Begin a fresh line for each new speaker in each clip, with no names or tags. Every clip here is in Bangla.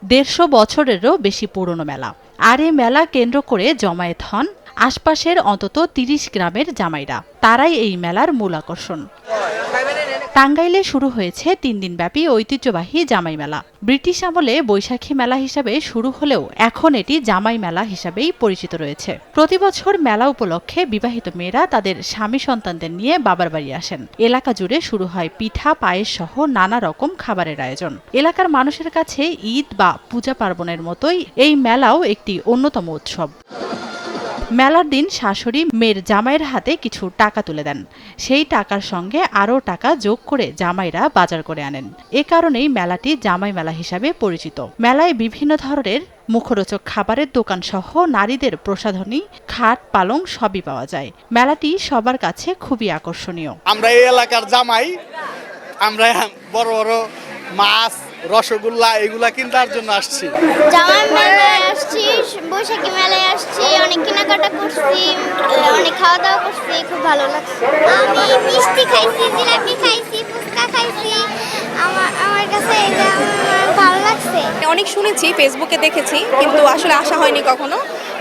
150 বছরেরও বেশি পুরনো মেলা। আর এই মেলা কেন্দ্র করে জমায়েত হন আশপাশের অন্তত 30 গ্রামের জামাইরা। তারাই এই মেলার মূল আকর্ষণ। টাঙ্গাইলে শুরু হয়েছে 3 দিনব্যাপী ঐতিহ্যবাহী জামাই মেলা। ব্রিটিশ আমলে বৈশাখী মেলা হিসাবে শুরু হলেও এখন এটি জামাই মেলা হিসাবেই পরিচিত রয়েছে। প্রতি বছর মেলা উপলক্ষে বিবাহিত মেয়েরা তাদের স্বামী সন্তানদের নিয়ে বাবার বাড়ি আসেন। এলাকা জুড়ে শুরু হয় পিঠা, পায়েস সহ নানা রকম খাবারের আয়োজন। এলাকার মানুষের কাছে ঈদ বা পূজা পার্বণের মতোই এই মেলাও একটি অন্যতম উৎসব। মেলার দিন শাশুড়ি মেয়ের জামাইয়ের হাতে কিছু টাকা তুলে দেন। সেই টাকার সঙ্গে আরও টাকা যোগ করে জামাইরা বাজার করে আনেন। এ কারণেই মেলাটি জামাই মেলা হিসাবে পরিচিত। মেলায় বিভিন্ন ধরনের মুখরোচক খাবারের দোকান সহ নারীদের প্রসাধনী, খাট, পালং সবই পাওয়া যায়। মেলাটি সবার কাছে খুবই আকর্ষণীয়।
আমরা এই এলাকার জামাই, আমরা বড় বড় মাছ, রসগোল্লা এগুলা কিনবার জন্য আসছি।
জামাই মেলায় আসছি, বৈশাখী মেলায় আসছি, অনেক কেনাকাটা করছি, অনেক খাওয়া দাওয়া করছি, খুব ভালো লাগছে। আমি মিষ্টি খাইছি, জিলাপি খাইছি, ফুচকা খাইছি। আমার কাছে এটা ভালো লাগছে।
অনেক শুনেছি, ফেসবুকে দেখেছি, কিন্তু আসলে আসা হয়নি কখনো।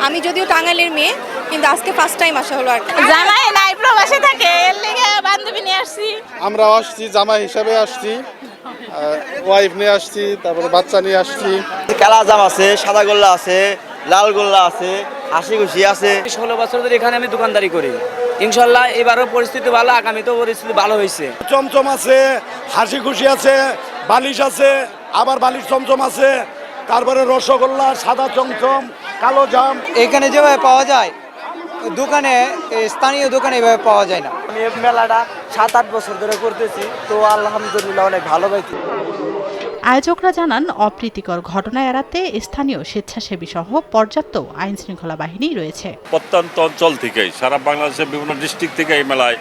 আমি যদিও টাঙ্গাইলের মেয়ে, কিন্তু আজকে ফার্স্ট টাইম আসা হলো। আর
জামাই নাই, প্রবাসে থাকে, এর লিগে বান্ধবী নিয়ে আসছি।
আমরা আসছি জামাই হিসাবে আসছি, ওয়াইফ নিয়ে আসছি, তারপরে বাচ্চা নিয়ে আসছি।
কালা জাম আছে, সাদা গোল্লা আছে, লাল গোল্লা আছে, হাসি খুশি আছে।
16 বছর ধরে এখানে আমি দোকানদারি করি। ইনশাল্লাহ এবারও পরিস্থিতি ভালো, আগামীতেও পরিস্থিতি ভালো হয়েছে।
চমচম আছে, হাসি খুশি আছে, বালিশ আছে, আবার বালিশ চমচম আছে, তারপরে রসগোল্লা, সাদা চমচম, কালো জাম।
এখানে যেভাবে পাওয়া যায় দোকানে, স্থানীয় দোকানে এভাবে পাওয়া যায় না।
আমি এই মেলাটা 7-8 বছর ধরে করতেছি, তো আলহামদুলিল্লাহ অনেক ভালো পাইছি।
আয়োজকরা জানান, অপ্রীতিকর ঘটনা এড়াতে স্থানীয় স্বেচ্ছাসেবী সহ পর্যাপ্ত আইনশৃঙ্খলা বাহিনী রয়েছে।
প্রত্যন্ত অঞ্চল থেকে, সারা বাংলাদেশের বিভিন্ন ডিস্ট্রিক্ট থেকে এই মেলায়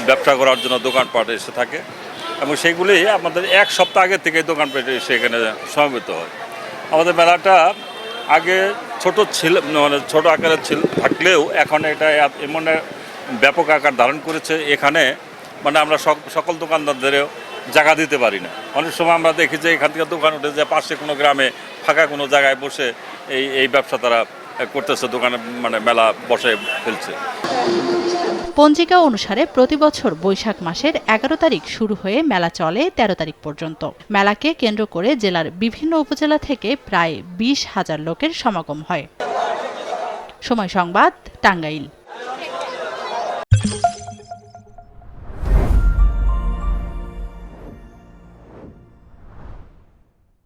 ব্যবসা করার জন্য দোকানপাট এসে থাকে এবং সেগুলি আমাদের 1 সপ্তাহ আগে থেকে দোকানপাট এসে এখানে সমবেত হয়। আমাদের মেলাটা আগে ছোট ছিল, মানে ছোট আকারের থাকলেও এখন এটা এমন ব্যাপক আকার ধারণ করেছে। এখানে মানে আমরা সকল দোকানদারদেরও জায়গা দিতে পারি না। অনেক সময় আমরা দেখি যে এখান থেকে দোকান উঠে যে পাশে কোনো গ্রামে ফাঁকা কোনো জায়গায় বসে এই ব্যবসা তারা করতেছে, দোকানে মানে মেলা বসে ফেলছে।
পঞ্জিকা অনুসারে প্রতি বছর বৈশাখ মাসের 11 তারিখ শুরু হয়ে মেলা চলে 13 তারিখ পর্যন্ত। মেলাকে কেন্দ্র করে জেলার বিভিন্ন উপজেলা থেকে প্রায় 20,000 লোকের সমাগম হয়। সময় সংবাদ, টাঙ্গাইল।